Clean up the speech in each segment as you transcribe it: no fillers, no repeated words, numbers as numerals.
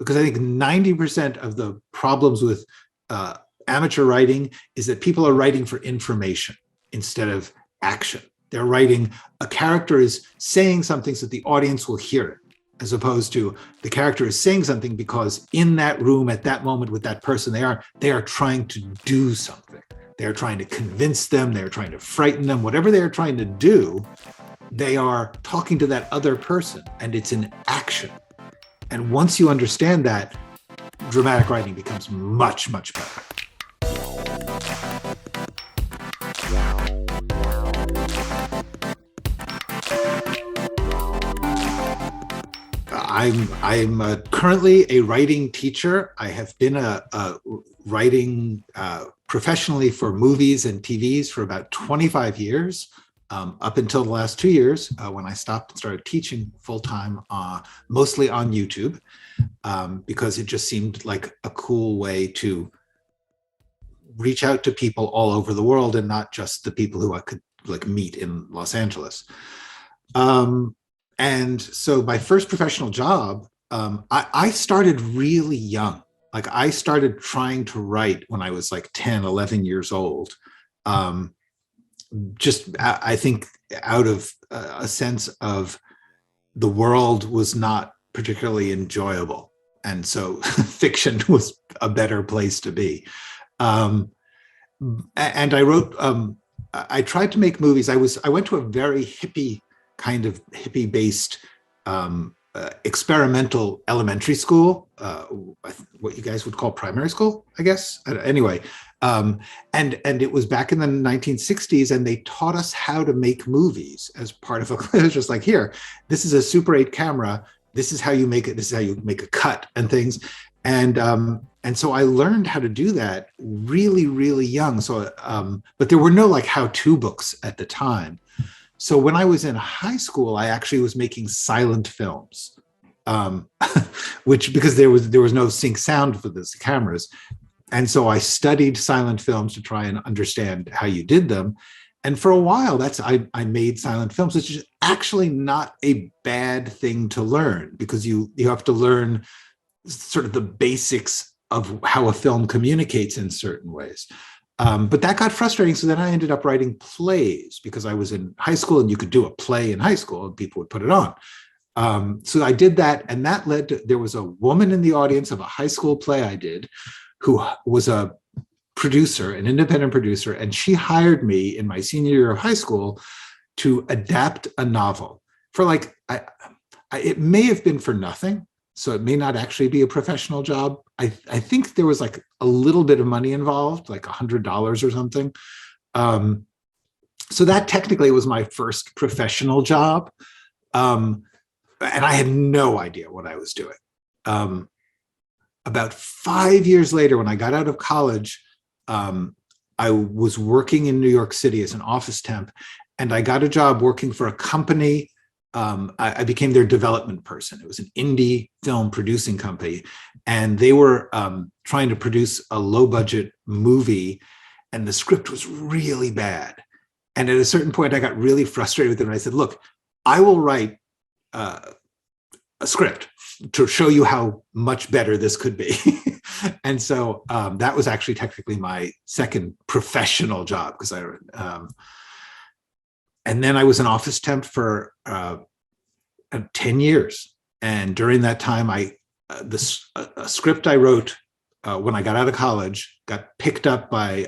because I think 90% of the problems with amateur writing is that people are writing for information instead of action. They're writing, a character is saying something so that the audience will hear it, as opposed to the character is saying something because in that room at that moment with that person, they are trying to do something. They're trying to convince them, they're trying to frighten them, whatever they're trying to do, they are talking to that other person, and it's an action. And once you understand that, dramatic writing becomes much, much better. I'm currently a writing teacher. I have been writing professionally for movies and TVs for about 25 years, up until the last 2 years when I stopped and started teaching full-time, mostly on YouTube, because it just seemed like a cool way to reach out to people all over the world and not just the people who I could meet in Los Angeles. And so my first professional job, I started really young. Like I started trying to write when I was like 10, 11 years old. Just, I think out of a sense of the world was not particularly enjoyable. And so fiction was a better place to be. And I wrote, I tried to make movies. I went to a very hippie-based experimental elementary school, what you guys would call primary school, I guess. Anyway, and it was back in the 1960s, and they taught us how to make movies as part of a class. Just like, here, this is a Super 8 camera. This is how you make it. This is how you make a cut and things. And so I learned how to do that really, really young. So, but there were no like how-to books at the time. So when I was in high school, I actually was making silent films, which, because there was no sync sound for those cameras. And so I studied silent films to try and understand how you did them. And for a while, I made silent films, which is actually not a bad thing to learn, because you have to learn sort of the basics of how a film communicates in certain ways. But that got frustrating. So then I ended up writing plays, because I was in high school and you could do a play in high school and people would put it on. So I did that, and that led to, there was a woman in the audience of a high school play I did who was a producer, an independent producer, and she hired me in my senior year of high school to adapt a novel for like, it may have been for nothing. So it may not actually be a professional job. I think there was like a little bit of money involved, like $100 or something. So that technically was my first professional job. And I had no idea what I was doing. About 5 years later, when I got out of college, I was working in New York City as an office temp, and I got a job working for a company. I became their development person. It was an indie film producing company, and they were trying to produce a low-budget movie, and the script was really bad. And at a certain point, I got really frustrated with it, and I said, look, I will write a script to show you how much better this could be. And so that was actually technically my second professional job, because and then I was an office temp for 10 years. And during that time, a script I wrote when I got out of college got picked up by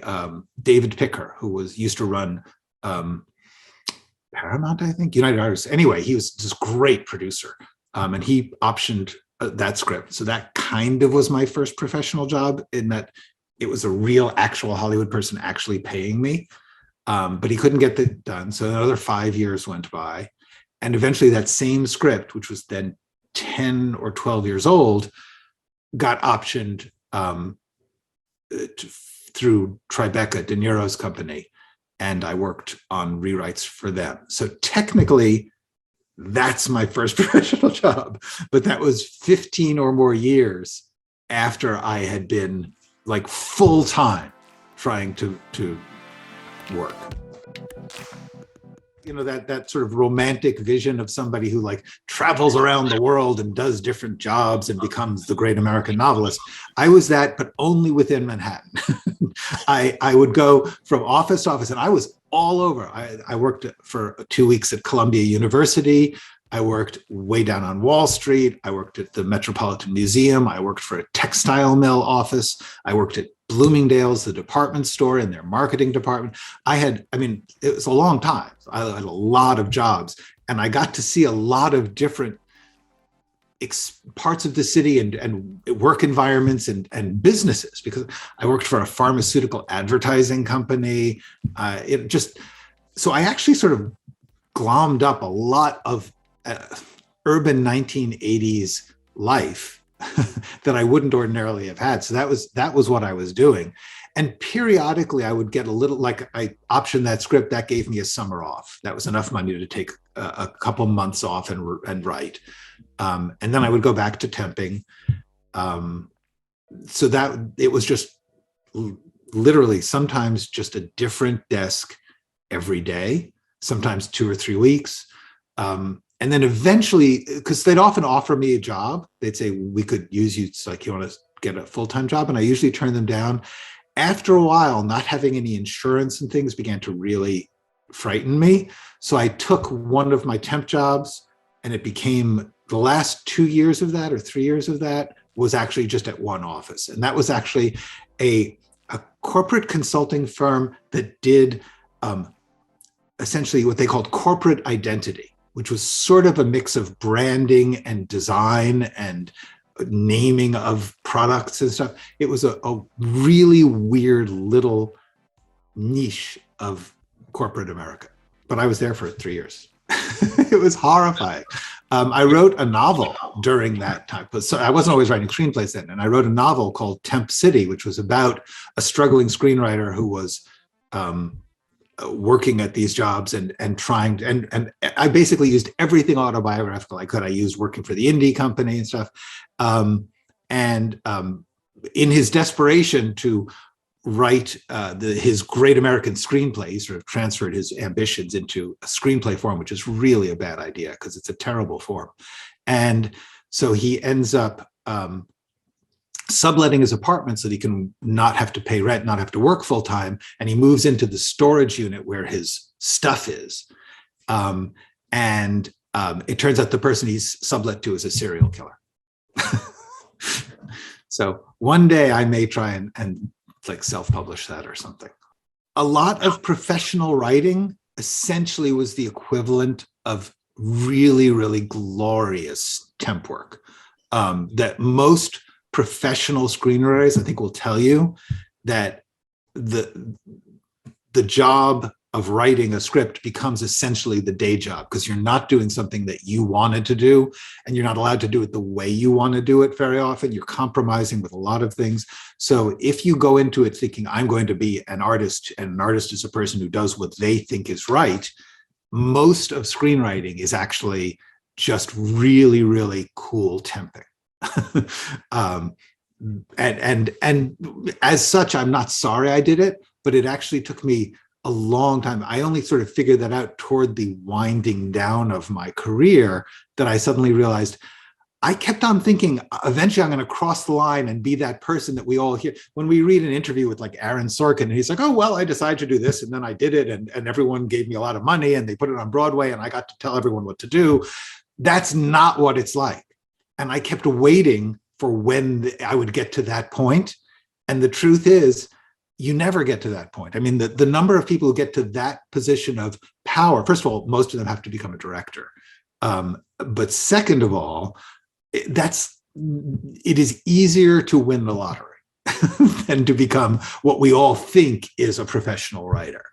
David Picker, who used to run Paramount, I think, United Artists. Anyway, he was this great producer, and he optioned that script. So that kind of was my first professional job, in that it was a real, actual Hollywood person actually paying me. But he couldn't get that done. So another 5 years went by. And eventually that same script, which was then 10 or 12 years old, got optioned through Tribeca, De Niro's company. And I worked on rewrites for them. So technically, that's my first professional job. But that was 15 or more years after I had been like full-time trying to work. you know, that sort of romantic vision of somebody who like travels around the world and does different jobs and becomes the great American novelist. I was that, but only within Manhattan. I would go from office to office, and I was all over. I worked for 2 weeks at Columbia University. I worked way down on Wall Street. I worked at the Metropolitan Museum. I worked for a textile mill office. I worked at Bloomingdale's, the department store, in their marketing department. I mean, it was a long time. I had a lot of jobs, and I got to see a lot of different parts of the city and work environments and businesses, because I worked for a pharmaceutical advertising company. So I actually sort of glommed up a lot of urban 1980s life that I wouldn't ordinarily have had. So that was what I was doing. And periodically I would get a little, like I optioned that script, that gave me a summer off. That was enough money to take a couple months off and write. And then I would go back to temping. So that it was just literally sometimes just a different desk every day, sometimes 2 or 3 weeks. And then eventually, because they'd often offer me a job, they'd say, we could use you. It's like, you want to get a full-time job? And I usually turn them down. After a while, not having any insurance and things began to really frighten me. So I took one of my temp jobs, and it became the last 2 years of that or 3 years of that was actually just at one office. And that was actually a corporate consulting firm that did essentially what they called corporate identity, which was sort of a mix of branding and design and naming of products and stuff. It was a really weird little niche of corporate America. But I was there for 3 years. It was horrifying. I wrote a novel during that time. So I wasn't always writing screenplays then. And I wrote a novel called Temp City, which was about a struggling screenwriter who was working at these jobs and trying, and I basically used everything autobiographical I could. I used working for the indie company and stuff. In his desperation to write his great American screenplay, he sort of transferred his ambitions into a screenplay form, which is really a bad idea because it's a terrible form. And so he ends up subletting his apartment so that he can not have to pay rent, not have to work full time. And he moves into the storage unit where his stuff is. It turns out the person he's sublet to is a serial killer. So one day I may try and like self-publish that or something. A lot of professional writing essentially was the equivalent of really, really glorious temp work that most professional screenwriters, I think, will tell you that the job of writing a script becomes essentially the day job, because you're not doing something that you wanted to do, and you're not allowed to do it the way you want to do it very often. You're compromising with a lot of things. So if you go into it thinking, I'm going to be an artist, and an artist is a person who does what they think is right, most of screenwriting is actually just really, really cool temping. And as such, I'm not sorry I did it, but it actually took me a long time. I only sort of figured that out toward the winding down of my career, that I suddenly realized I kept on thinking, eventually I'm going to cross the line and be that person that we all hear. When we read an interview with like Aaron Sorkin, and he's like, oh, well, I decided to do this, and then I did it, and everyone gave me a lot of money, and they put it on Broadway, and I got to tell everyone what to do. That's not what it's like. And I kept waiting for when I would get to that point. And the truth is, you never get to that point. I mean, the number of people who get to that position of power, first of all, most of them have to become a director. But second of all, it is easier to win the lottery than to become what we all think is a professional writer.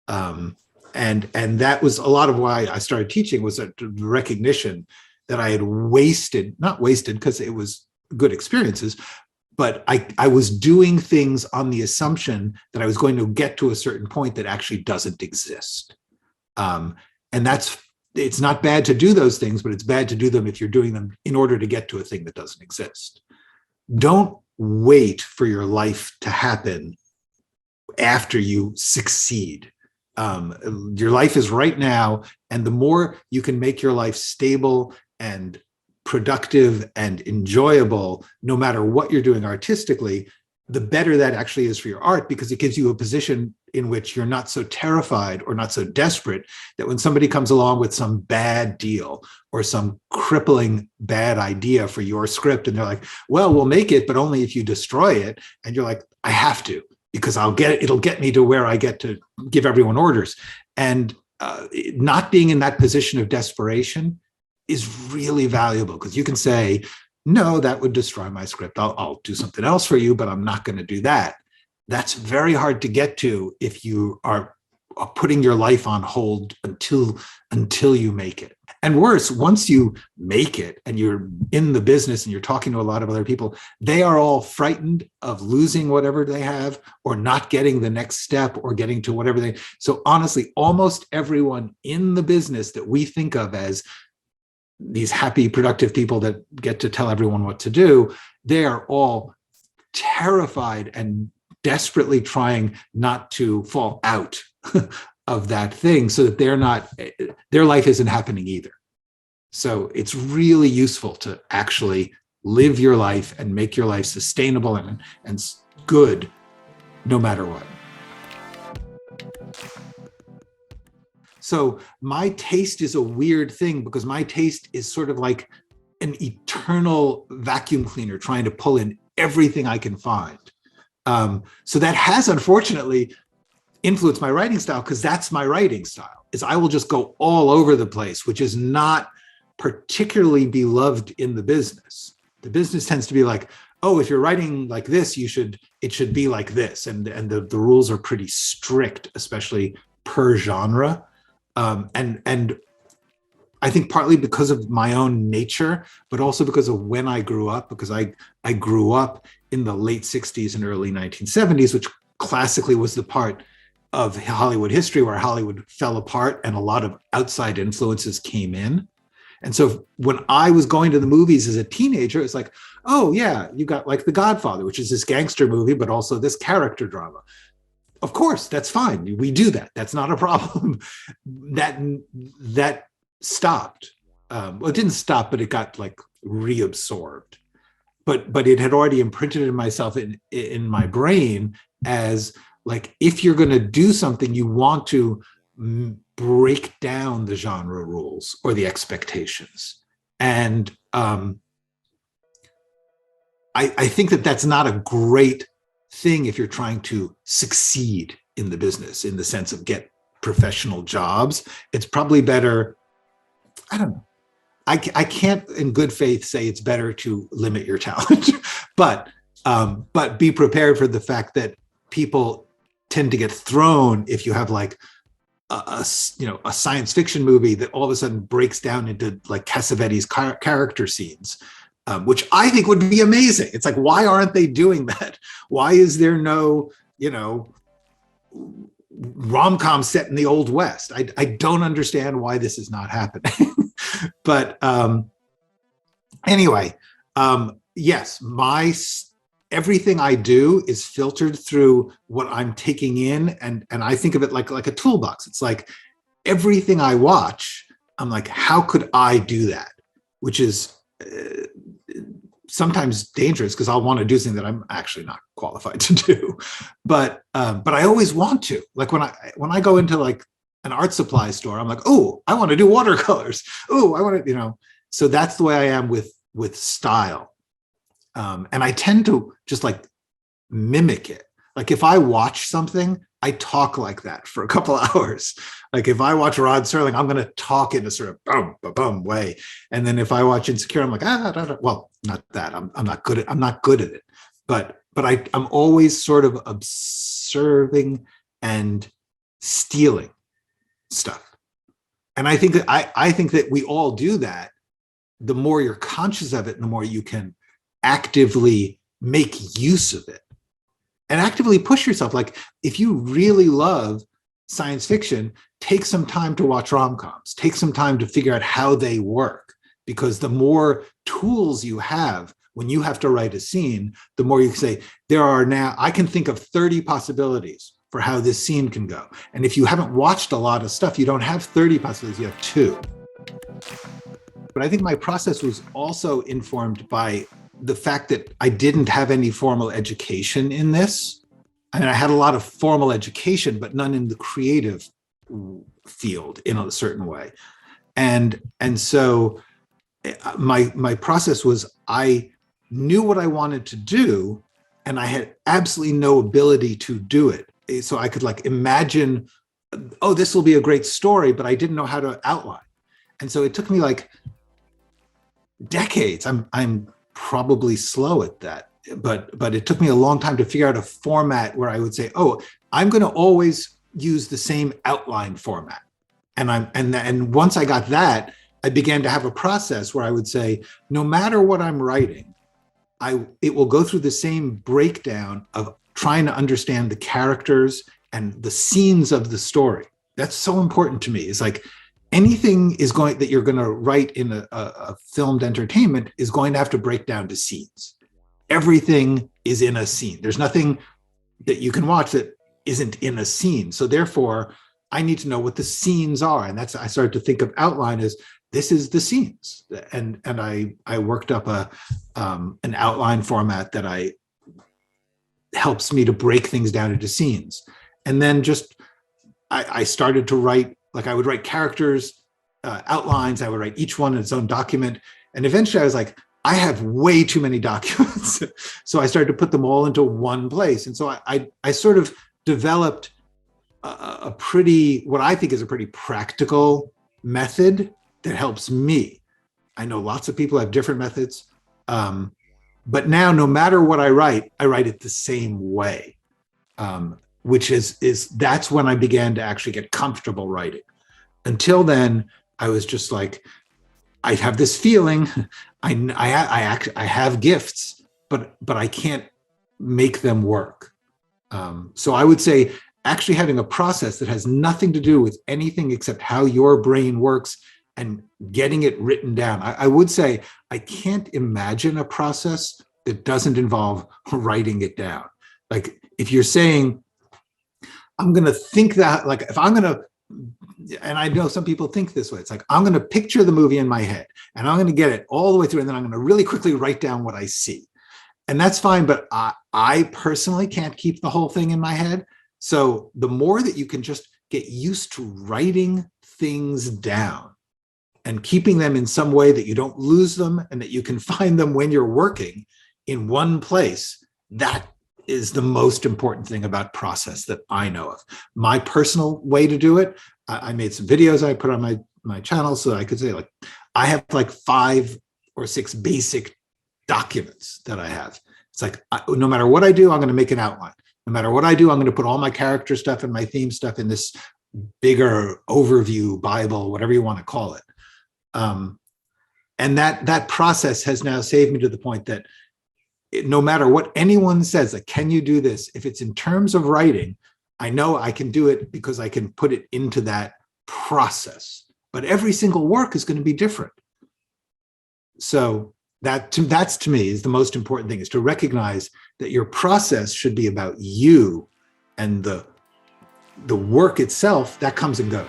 And that was a lot of why I started teaching, was a recognition that I had not wasted because it was good experiences, but I was doing things on the assumption that I was going to get to a certain point that actually doesn't exist. And it's not bad to do those things, but it's bad to do them if you're doing them in order to get to a thing that doesn't exist. Don't wait for your life to happen after you succeed. Your life is right now, and the more you can make your life stable and productive and enjoyable, no matter what you're doing artistically, the better that actually is for your art, because it gives you a position in which you're not so terrified or not so desperate that when somebody comes along with some bad deal or some crippling bad idea for your script, and they're like, well, we'll make it, but only if you destroy it. And you're like, I have to, because it'll get me to where I get to give everyone orders. And not being in that position of desperation is really valuable, because you can say, no, that would destroy my script. I'll do something else for you, but I'm not going to do that. That's very hard to get to if you are putting your life on hold until you make it. And worse, once you make it and you're in the business and you're talking to a lot of other people, they are all frightened of losing whatever they have or not getting the next step or getting to whatever they. So honestly, almost everyone in the business that we think of as these happy, productive people that get to tell everyone what to do, they are all terrified and desperately trying not to fall out of that thing, so that their life isn't happening either. So it's really useful to actually live your life and make your life sustainable and good, no matter what. So my taste is a weird thing, because my taste is sort of like an eternal vacuum cleaner trying to pull in everything I can find. So that has, unfortunately, influenced my writing style, because that's my writing style, is I will just go all over the place, which is not particularly beloved in the business. The business tends to be like, oh, if you're writing like this, it should be like this. And the rules are pretty strict, especially per genre. And I think partly because of my own nature, but also because of when I grew up, because I grew up in the late 60s and early 1970s, which classically was the part of Hollywood history where Hollywood fell apart and a lot of outside influences came in. And so when I was going to the movies as a teenager, it's like, oh yeah, you got like The Godfather, which is this gangster movie, but also this character drama. Of course, that's fine. We do that. That's not a problem. That stopped. Well, it didn't stop, but it got like reabsorbed. But it had already imprinted in myself in my brain as like, if you're going to do something, you want to break down the genre rules or the expectations. And I think that that's not a great thing if you're trying to succeed in the business, in the sense of get professional jobs. It's probably better, I don't know. I can't in good faith say it's better to limit your talent, but be prepared for the fact that people tend to get thrown if you have like a science fiction movie that all of a sudden breaks down into like Cassavetes character scenes, which I think would be amazing. It's like, why aren't they doing that? Why is there no, rom-com set in the Old West? I don't understand why this is not happening. But anyway, yes, everything I do is filtered through what I'm taking in, and I think of it like a toolbox. It's like everything I watch, I'm like, how could I do that? Which is sometimes dangerous, because I'll want to do something that I'm actually not qualified to do. But I always want to. Like when I go into like an art supply store, I'm like, oh, I want to do watercolors. Oh, I want to, So that's the way I am with style. And I tend to just like mimic it. Like if I watch something, I talk like that for a couple hours. Like if I watch Rod Serling, I'm going to talk in a sort of boom, boom way. And then if I watch Insecure, I'm like, well, not that. I'm not good at it. But I'm always sort of observing and stealing stuff. And I think that we all do that. The more you're conscious of it, and the more you can actively make use of it and actively push yourself. Like if you really love science fiction, take some time to watch rom-coms, take some time to figure out how they work, because the more tools you have when you have to write a scene, the more you say, I can think of 30 possibilities for how this scene can go. And if you haven't watched a lot of stuff, you don't have 30 possibilities, you have 2. But I think my process was also informed by the fact that I didn't have any formal education in this. I mean, I had a lot of formal education, but none in the creative field in a certain way. And so my process was, I knew what I wanted to do, and I had absolutely no ability to do it. So I could like imagine, oh, this will be a great story, but I didn't know how to outline. And so it took me like decades. I'm probably slow at that, but it took me a long time to figure out a format where I would say, oh, I'm going to always use the same outline format. And once I got that, I began to have a process where I would say, no matter what I'm writing, it will go through the same breakdown of trying to understand the characters and the scenes of the story. That's so important to me. It's like anything that you're going to write in a filmed entertainment is going to have to break down to scenes. Everything is in a scene. There's nothing that you can watch that isn't in a scene. So therefore, I need to know what the scenes are. And I started to think of outline as, this is the scenes. And I worked up an outline format that helps me to break things down into scenes. And then I started to write, like I would write characters, outlines, I would write each one in its own document. And eventually I was like, I have way too many documents. So I started to put them all into one place. And so I sort of developed what I think is a pretty practical method that helps me. I know lots of people have different methods, but now no matter what I write it the same way, which that's when I began to actually get comfortable writing. Until then, I was just like, I have this feeling, I have gifts, but I can't make them work. So I would say actually having a process that has nothing to do with anything except how your brain works and getting it written down. I would say I can't imagine a process that doesn't involve writing it down. Like if you're saying, I'm going to think that, like if I'm going to, and I know some people think this way, it's like, I'm going to picture the movie in my head and I'm going to get it all the way through. And then I'm going to really quickly write down what I see. And that's fine. But I personally can't keep the whole thing in my head. So the more that you can just get used to writing things down and keeping them in some way that you don't lose them and that you can find them when you're working in one place, that is the most important thing about process that I know of. My personal way to do it, I made some videos I put on my channel so that I could say, like, I have like 5 or 6 basic documents that I have. It's like, no matter what I do, I'm going to make an outline. No matter what I do, I'm going to put all my character stuff and my theme stuff in this bigger overview Bible, whatever you want to call it. And that process has now saved me to the point that no matter what anyone says, like, can you do this? If it's in terms of writing, I know I can do it because I can put it into that process. But every single work is going to be different. So that's to me is the most important thing, is to recognize that your process should be about you, and the work itself, that comes and goes.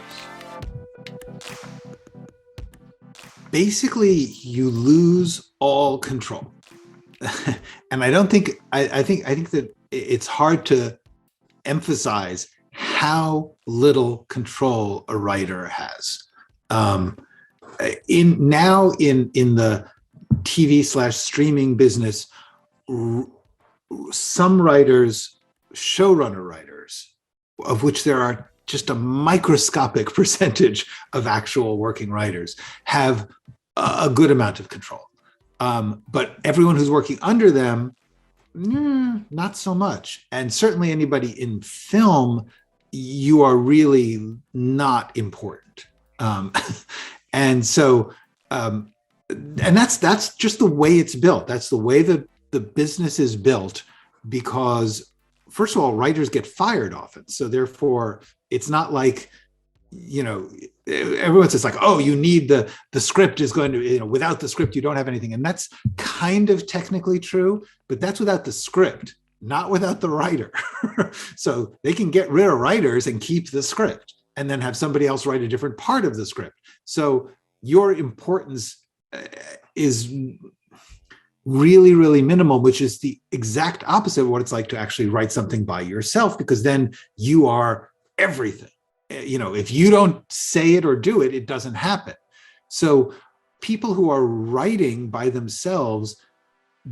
Basically, you lose all control. And I think that it's hard to emphasize how little control a writer has. In the TV/streaming business, some writers, showrunner writers, of which there are just a microscopic percentage of actual working writers, have a good amount of control. But everyone who's working under them, not so much. And certainly anybody in film, you are really not important. And so, and that's just the way it's built. That's the way that the business is built, because first of all, writers get fired often. So therefore, it's not like, everyone says like, oh, you need the script is going to, without the script, you don't have anything. And that's kind of technically true, but that's without the script. not without the writer. So they can get rid of writers and keep the script, and then have somebody else write a different part of the script. So your importance is really, really minimal, which is the exact opposite of what it's like to actually write something by yourself, because then you are everything. If you don't say it or do it, it doesn't happen. So people who are writing by themselves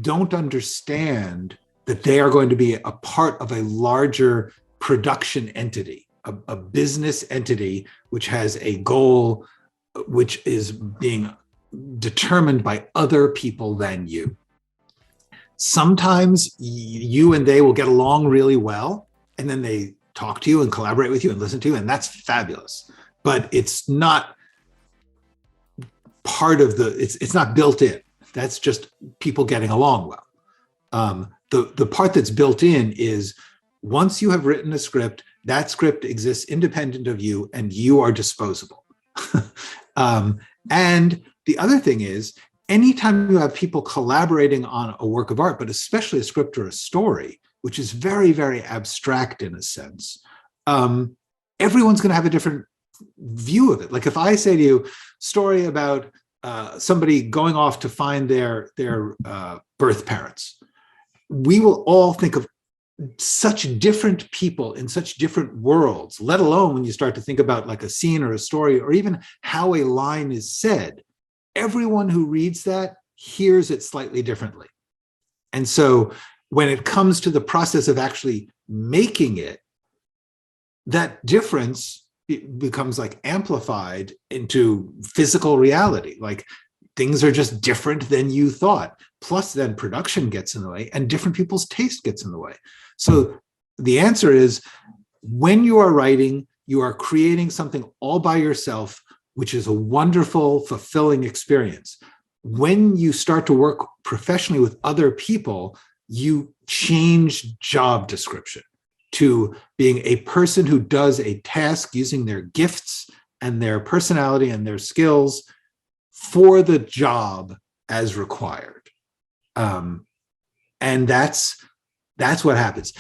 don't understand that they are going to be a part of a larger production entity, a business entity, which has a goal, which is being determined by other people than you. Sometimes you and they will get along really well, and then they talk to you and collaborate with you and listen to you, and that's fabulous. But it's not part of it's not built in. That's just people getting along well. The part that's built in is, once you have written a script, that script exists independent of you, and you are disposable. And the other thing is, anytime you have people collaborating on a work of art, but especially a script or a story, which is very, very abstract in a sense, everyone's going to have a different view of it. Like if I say to you, story about somebody going off to find their birth parents, we will all think of such different people in such different worlds, let alone when you start to think about like a scene or a story, or even how a line is said. Everyone who reads that hears it slightly differently. And so when it comes to the process of actually making it, that difference becomes like amplified into physical reality. Like things are just different than you thought. Plus then production gets in the way, and different people's taste gets in the way. So the answer is, when you are writing, you are creating something all by yourself, which is a wonderful, fulfilling experience. When you start to work professionally with other people, you change job description to being a person who does a task using their gifts and their personality and their skills for the job as required. And that's what happens.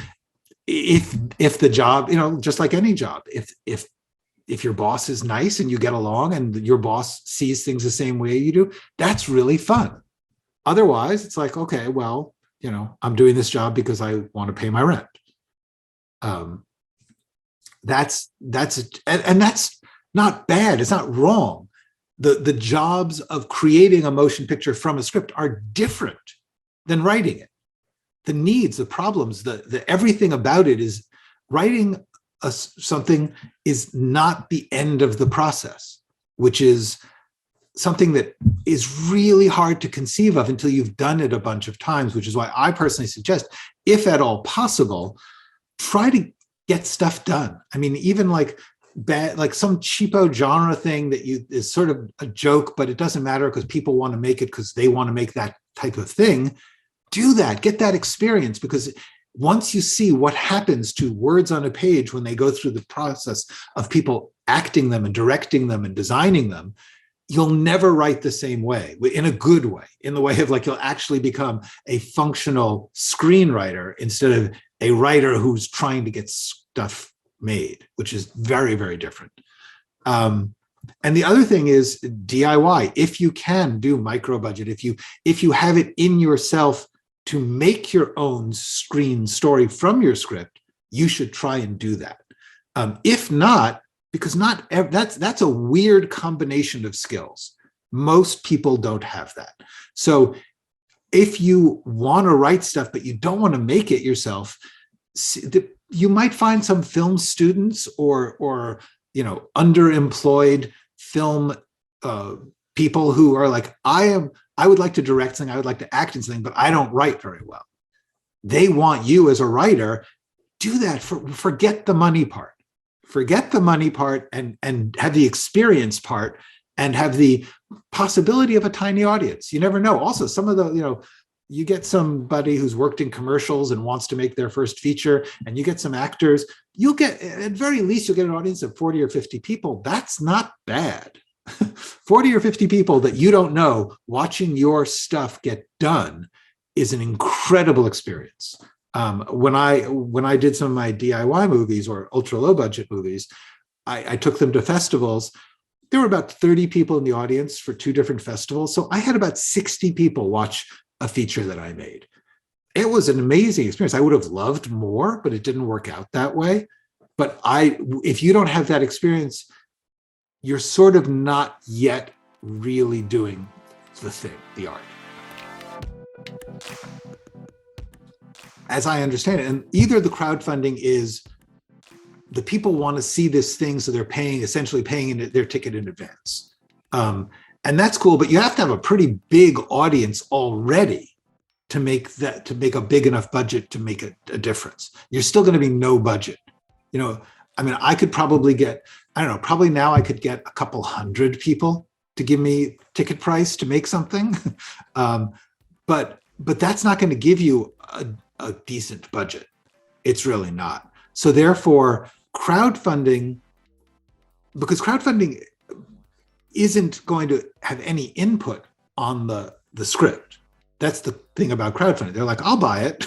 If the job, just like any job, if your boss is nice and you get along and your boss sees things the same way you do, that's really fun. Otherwise, it's like, okay, well, I'm doing this job because I want to pay my rent. That's not bad. It's not wrong. The jobs of creating a motion picture from a script are different than writing it. The needs, the problems, the everything about it is, writing something is not the end of the process, which is something that is really hard to conceive of until you've done it a bunch of times, which is why I personally suggest, if at all possible, try to get stuff done. I mean, even like some cheapo genre thing that is sort of a joke, but it doesn't matter because people want to make it because they want to make that type of thing. Do that, get that experience, because once you see what happens to words on a page when they go through the process of people acting them and directing them and designing them, you'll never write the same way, in a good way, in the way of like, you'll actually become a functional screenwriter instead of a writer who's trying to get stuff made, which is very, very different. And the other thing is DIY. If you can do micro budget, if you have it in yourself to make your own screen story from your script, you should try and do that. If not, because that's a weird combination of skills. Most people don't have that. So if you want to write stuff, but you don't want to make it yourself, you might find some film students or underemployed film people who are like, I would like to direct something, I would like to act in something, but I don't write very well. They want you as a writer. Do that. Forget the money part. Forget the money part and have the experience part and have the possibility of a tiny audience. You never know. Also, some of the, you get somebody who's worked in commercials and wants to make their first feature, and you get some actors, you'll get, at very least, you'll get an audience of 40 or 50 people. That's not bad. 40 or 50 people that you don't know watching your stuff get done is an incredible experience. When I did some of my DIY movies or ultra low budget movies, I took them to festivals. There were about 30 people in the audience for 2 different festivals. So I had about 60 people watch a feature that I made. It was an amazing experience. I would have loved more, but it didn't work out that way. But if you don't have that experience, you're sort of not yet really doing the thing, the art. As I understand it, and either the crowdfunding is the people want to see this thing, so they're essentially paying their ticket in advance. And that's cool, but you have to have a pretty big audience already to make a big enough budget to make a difference. You're still going to be no budget. I mean, I could probably get, I don't know, probably now I could get a couple hundred people to give me ticket price to make something. But that's not going to give you a decent budget. It's really not. So therefore, crowdfunding, because crowdfunding isn't going to have any input on the script. That's the thing about crowdfunding. They're like, I'll buy it.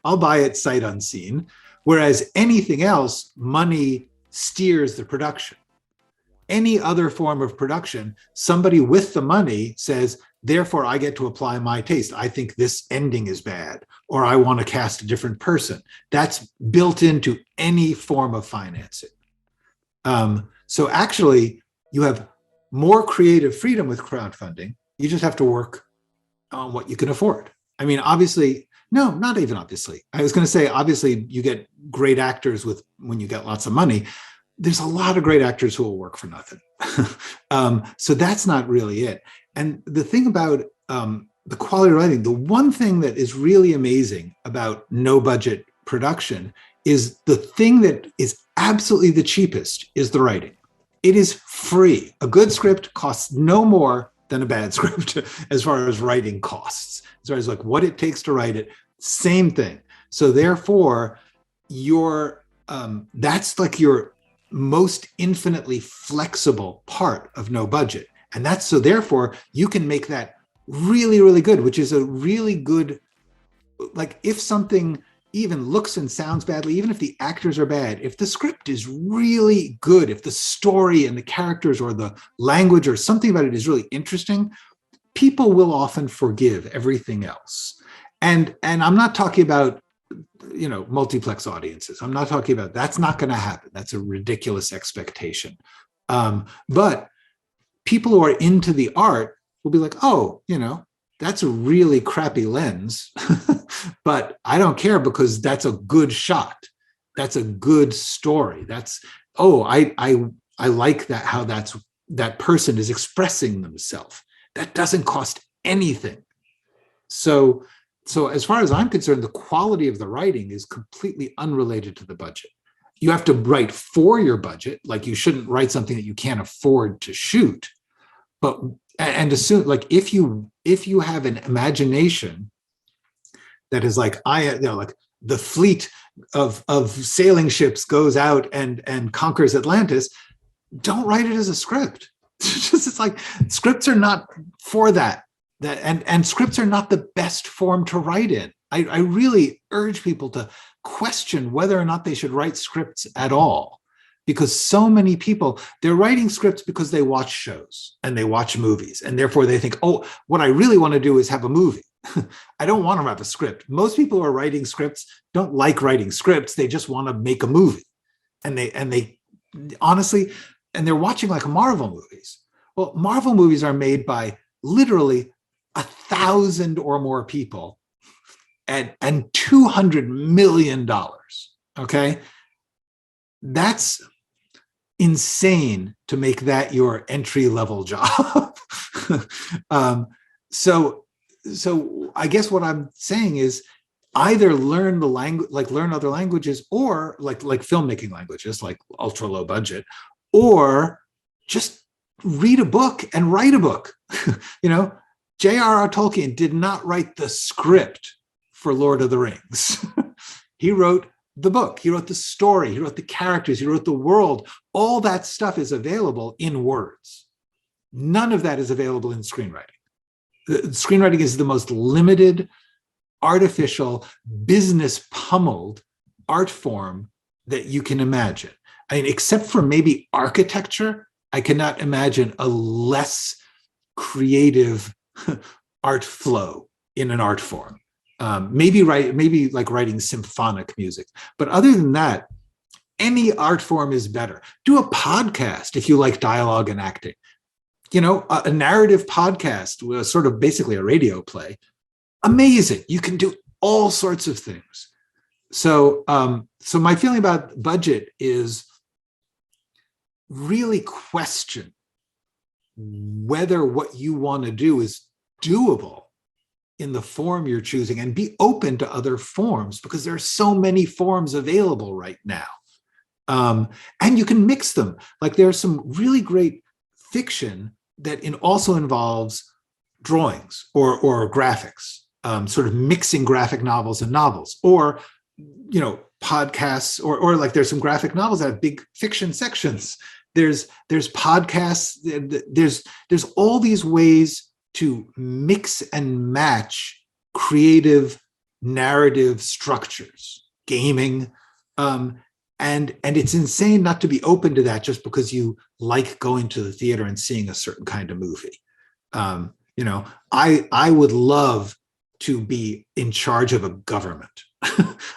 I'll buy it sight unseen. Whereas anything else, money steers the production. Any other form of production, somebody with the money says, therefore I get to apply my taste. I think this ending is bad, or I want to cast a different person. That's built into any form of financing. So actually, you have more creative freedom with crowdfunding. You just have to work on what you can afford. I mean, obviously, no, not even obviously. I was going to say, obviously, you get great actors when you get lots of money. There's a lot of great actors who will work for nothing. So that's not really it. And the thing about the quality of writing, the one thing that is really amazing about no budget production is the thing that is absolutely the cheapest is the writing. It is free. A good script costs no more than a bad script as far as writing costs. As far as like what it takes to write it, same thing. So therefore, that's like your most infinitely flexible part of no budget. And so therefore you can make that really, really good, which is a really good, like if something even looks and sounds badly, even if the actors are bad, if the script is really good, if the story and the characters or the language or something about it is really interesting, people will often forgive everything else. And I'm not talking about, multiplex audiences. I'm not talking about, that's not going to happen. That's a ridiculous expectation. But people who are into the art will be like, oh, that's a really crappy lens, but I don't care because that's a good shot. That's a good story. I like that, how that person is expressing themselves. That doesn't cost anything. So as far as I'm concerned, the quality of the writing is completely unrelated to the budget. You have to write for your budget. Like you shouldn't write something that you can't afford to shoot. And assume, like if you have an imagination that is like, like the fleet of sailing ships goes out and conquers Atlantis, don't write it as a script. It's like scripts are not for that. And scripts are not the best form to write in. I really urge people to question whether or not they should write scripts at all, because so many people, they're writing scripts because they watch shows and they watch movies, and therefore they think, oh, what I really want to do is have a movie. I don't want to have a script. Most people who are writing scripts don't like writing scripts. They just want to make a movie. And they honestly, and they're watching like Marvel movies. Well, Marvel movies are made by literally 1,000 or more people and $200 million. Okay. That's insane to make that your entry-level job. So I guess what I'm saying is either learn the language, like learn other languages, or like filmmaking languages, like ultra low budget, or just read a book and write a book. J.R.R. Tolkien did not write the script for Lord of the Rings. He wrote the book, he wrote the story, he wrote the characters, he wrote the world. All that stuff is available in words. None of that is available in screenwriting. Screenwriting is the most limited artificial, business pummeled art form that you can imagine. I mean, except for maybe architecture, I cannot imagine a less creative art flow in an art form. Maybe like writing symphonic music, but other than that, any art form is better. Do a podcast if you like dialogue and acting. You know, a narrative podcast was sort of basically a radio play. Amazing. You can do all sorts of things. So, so my feeling about budget is really question whether what you want to do is doable in the form you're choosing, and be open to other forms, because there are so many forms available right now. And you can mix them. Like there's some really great fiction that also involves drawings or graphics, sort of mixing graphic novels and novels, or, you know, podcasts, or like there's some graphic novels that have big fiction sections. There's podcasts, there's all these ways to mix and match creative narrative structures, gaming, and it's insane not to be open to that just because you like going to the theater and seeing a certain kind of movie. You know, I would love to be in charge of a government.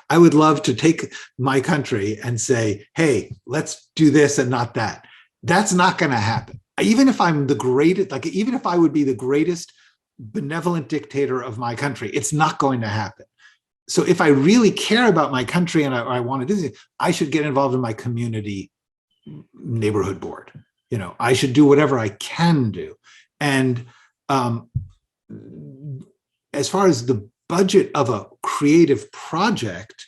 I would love to take my country and say, hey, let's do this and not that. That's not going to happen. Even if I'm the greatest, like even if I would be the greatest benevolent dictator of my country, it's not going to happen. So if I really care about my country and I want to do this, I should get involved in my community neighborhood board. You know, I should do whatever I can do. And as far as the budget of a creative project,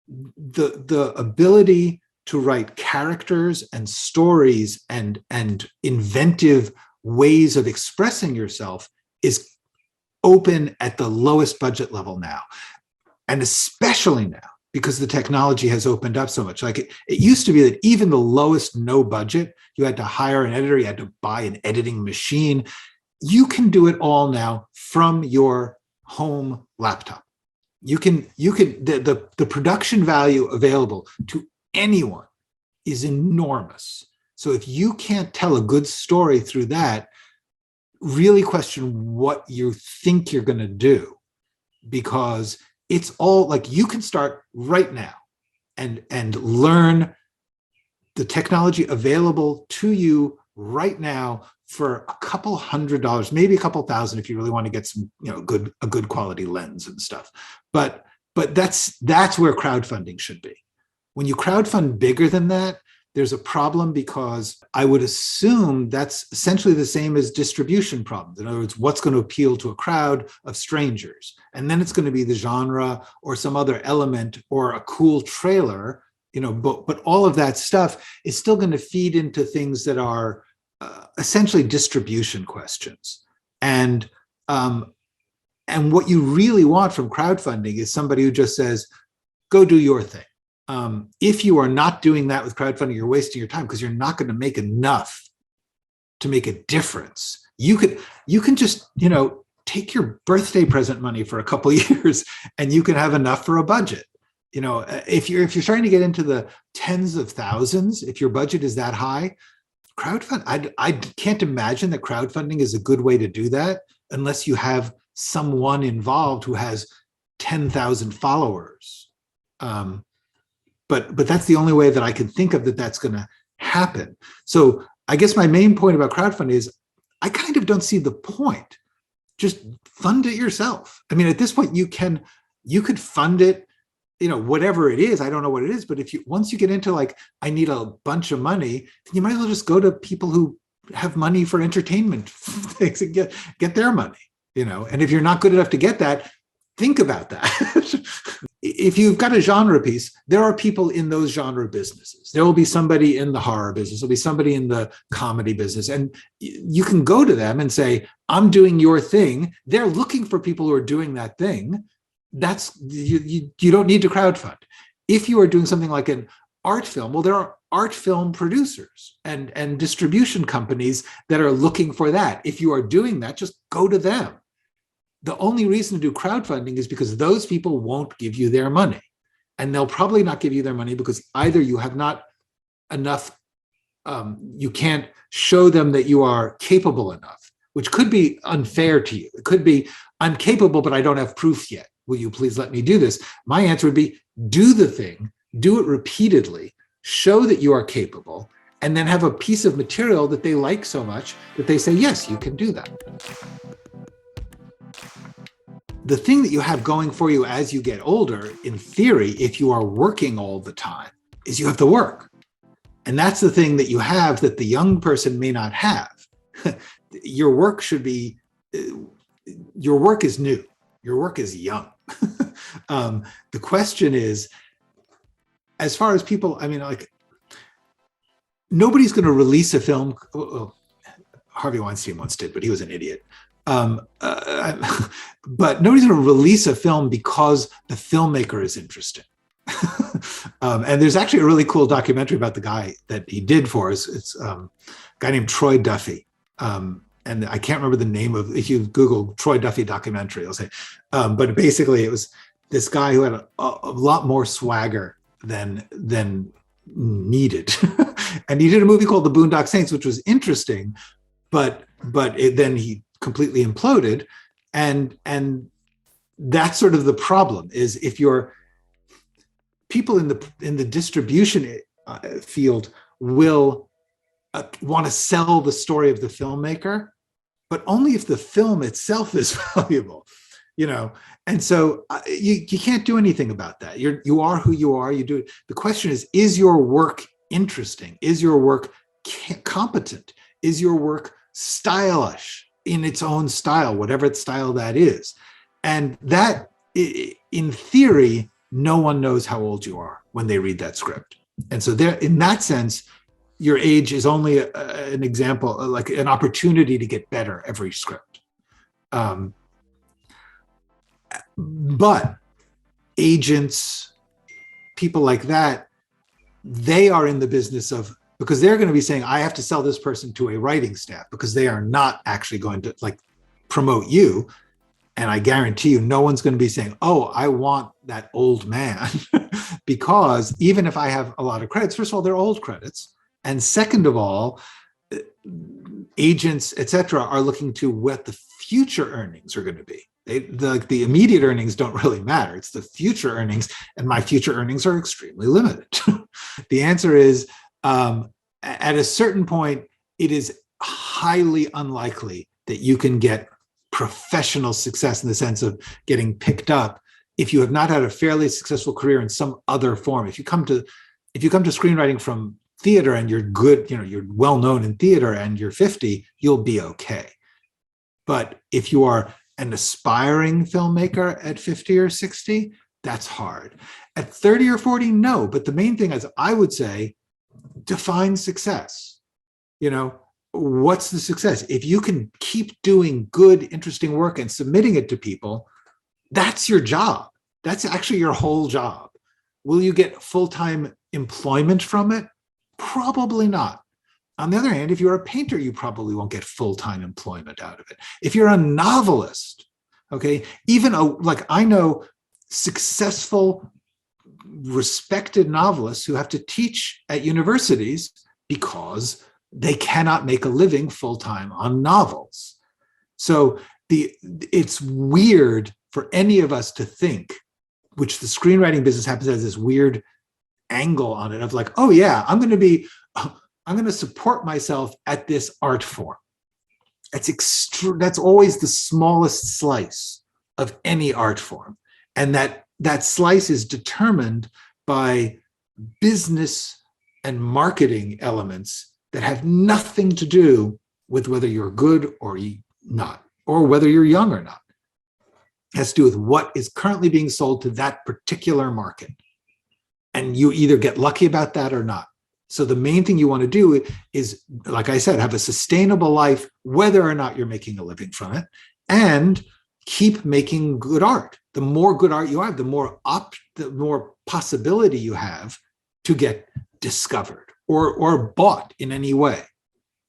the ability to write characters and stories and inventive ways of expressing yourself is open at the lowest budget level now. And especially now, because the technology has opened up so much. Like it used to be that even the lowest no budget, you had to hire an editor, you had to buy an editing machine. You can do it all now from your home laptop. The production value available to anyone is enormous. So if you can't tell a good story through that, really question what you think you're going to do, because it's all like you can start right now and learn the technology available to you right now for a couple $100, maybe a couple thousand if you really want to get some, you know, a good quality lens and stuff. But that's where crowdfunding should be. When you crowdfund bigger than that, there's a problem, because I would assume that's essentially the same as distribution problems. In other words, what's going to appeal to a crowd of strangers? And then it's going to be the genre or some other element or a cool trailer, you know, but all of that stuff is still going to feed into things that are essentially distribution questions. And what you really want from crowdfunding is somebody who just says, go do your thing. If you are not doing that with crowdfunding, you're wasting your time, because you're not going to make enough to make a difference. You can just, you know, take your birthday present money for a couple of years and you can have enough for a budget. You know, if you're starting to get into the tens of thousands, if your budget is that high, crowdfund, I can't imagine that crowdfunding is a good way to do that unless you have someone involved who has 10,000 followers. But that's the only way that I can think of that's going to happen. So I guess my main point about crowdfunding is I kind of don't see the point. Just fund it yourself. I mean, at this point, you could fund it, you know, whatever it is. I don't know what it is, but once you get into like, I need a bunch of money, then you might as well just go to people who have money for entertainment things and get their money, you know. And if you're not good enough to get that, think about that. If you've got a genre piece, there are people in those genre businesses. There will be somebody in the horror business. There'll be somebody in the comedy business. And you can go to them and say, I'm doing your thing. They're looking for people who are doing that thing. You don't need to crowdfund. If you are doing something like an art film, well, there are art film producers and distribution companies that are looking for that. If you are doing that, just go to them. the only reason to do crowdfunding is because those people won't give you their money. And they'll probably not give you their money because either you have not enough, you can't show them that you are capable enough, which could be unfair to you. It could be, I'm capable, but I don't have proof yet. Will you please let me do this? My answer would be, do the thing, do it repeatedly, show that you are capable, and then have a piece of material that they like so much that they say, yes, you can do that. The thing that you have going for you as you get older, in theory, if you are working all the time, is you have to work. And that's the thing that you have that the young person may not have. Your work should be, your work is new. Your work is young. The question is, as far as people, I mean, like, nobody's going to release a film. Harvey Weinstein once did, but he was an idiot. But nobody's going to release a film because the filmmaker is interesting. And there's actually a really cool documentary about the guy that he did for us. It's a guy named Troy Duffy. And I can't remember the name of, if you Google Troy Duffy documentary, it'll say, but basically it was this guy who had a lot more swagger than needed. And he did a movie called The Boondock Saints, which was interesting, but then he completely imploded. And that's sort of the problem, is if you're people in the distribution field will want to sell the story of the filmmaker, but only if the film itself is valuable, you know. And so you can't do anything about that. You are who you are. You do it. The question is your work interesting? Is your work competent? Is your work stylish in its own style, whatever style that is? And that, in theory, no one knows how old you are when they read that script. And so there, in that sense, your age is only an example, like an opportunity to get better every script. But agents, people like that, they are in the business of, because they're going to be saying, I have to sell this person to a writing staff, because they are not actually going to like promote you. And I guarantee you, no one's going to be saying, oh, I want that old man. Because even if I have a lot of credits, first of all, they're old credits. And second of all, agents, et cetera, are looking to what the future earnings are going to be. The immediate earnings don't really matter. It's the future earnings. And my future earnings are extremely limited. The answer is, at a certain point, it is highly unlikely that you can get professional success in the sense of getting picked up if you have not had a fairly successful career in some other form. If you come to screenwriting from theater and you're good, you know, you're well known in theater and you're 50, you'll be okay. But if you are an aspiring filmmaker at 50 or 60, that's hard. At 30 or 40, no. But the main thing is, I would say, define success. You know, what's the success? If you can keep doing good, interesting work and submitting it to people, that's your job. That's actually your whole job. Will you get full-time employment from it? Probably not. On the other hand, if you're a painter, you probably won't get full-time employment out of it. If you're a novelist, okay, even like I know successful, respected novelists who have to teach at universities because they cannot make a living full-time on novels. So it's weird for any of us to think, which the screenwriting business happens as this weird angle on it of like, oh yeah, I'm going to support myself at this art form. That's always the smallest slice of any art form. And that slice is determined by business and marketing elements that have nothing to do with whether you're good or not, or whether you're young or not. It has to do with what is currently being sold to that particular market. And you either get lucky about that or not. So the main thing you want to do is, like I said, have a sustainable life, whether or not you're making a living from it, and keep making good art. The more good art you have, the more possibility you have to get discovered or bought in any way.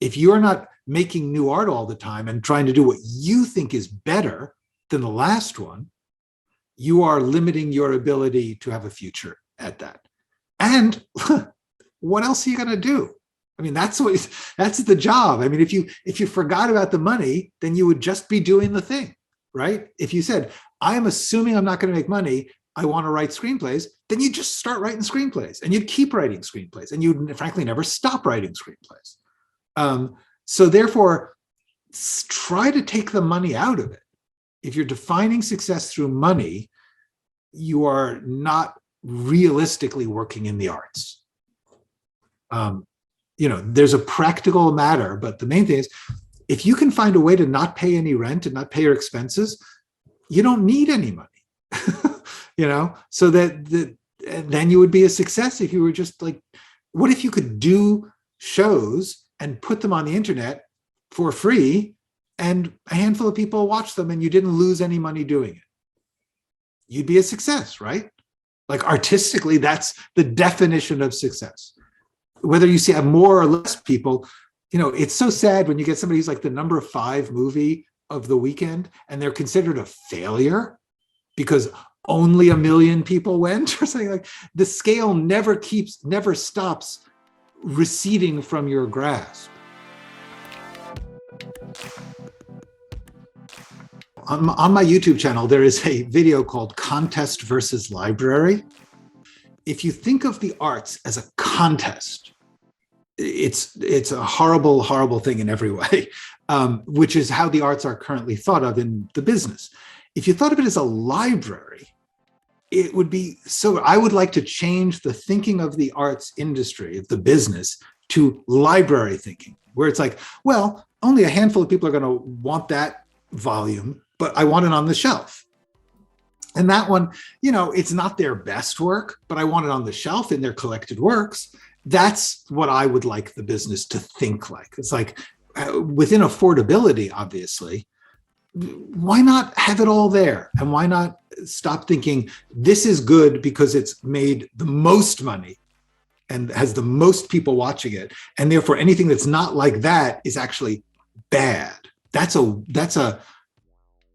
If you're not making new art all the time and trying to do what you think is better, than the last one, you are limiting your ability to have a future at that. And what else are you going to do? I mean, that's the job. I mean, if you forgot about the money, then you would just be doing the thing, right? If you said, I'm assuming I'm not going to make money, I want to write screenplays, then you just start writing screenplays, and you'd keep writing screenplays, and you'd frankly never stop writing screenplays. So therefore, try to take the money out of it. If you're defining success through money, you are not realistically working in the arts. There's a practical matter, but the main thing is, if you can find a way to not pay any rent and not pay your expenses, you don't need any money. So that then you would be a success if you were just like, what if you could do shows and put them on the internet for free, and a handful of people watch them, and you didn't lose any money doing it? You'd be a success, right? Like, artistically, that's the definition of success. Whether you see more or less people, it's so sad when you get somebody who's like the number 5 movie of the weekend, and they're considered a failure because only 1 million people went, or something. Like, the scale never stops receding from your grasp. On my YouTube channel, there is a video called Contest versus Library. If you think of the arts as a contest, it's a horrible, horrible thing in every way, which is how the arts are currently thought of in the business. If you thought of it as a library, it would be so. I would like to change the thinking of the arts industry, of the business, to library thinking, where it's like, well, only a handful of people are going to want that volume, but I want it on the shelf. And that one, it's not their best work, but I want it on the shelf in their collected works. That's what I would like the business to think like. It's like, within affordability, obviously, why not have it all there? And why not stop thinking this is good because it's made the most money and has the most people watching it, and therefore anything that's not like that is actually bad? That's a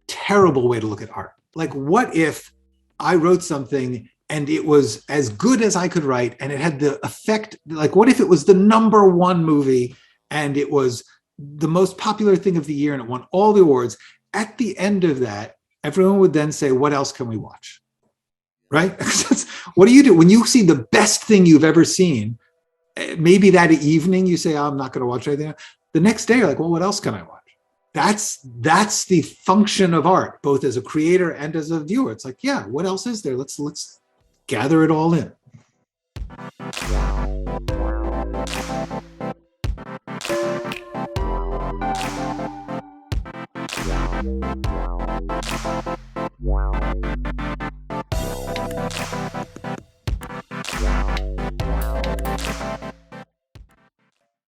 terrible way to look at art. Like, what if I wrote something and it was as good as I could write, and it had the effect, like, what if it was the number 1 movie and it was the most popular thing of the year and it won all the awards? At the end of that, everyone would then say, what else can we watch? Right? What do you do when you see the best thing you've ever seen? Maybe that evening you say, oh, I'm not going to watch anything. The next day, you're like, well, what else can I watch? That's the function of art, both as a creator and as a viewer. It's like, yeah, what else is there? Let's gather it all in.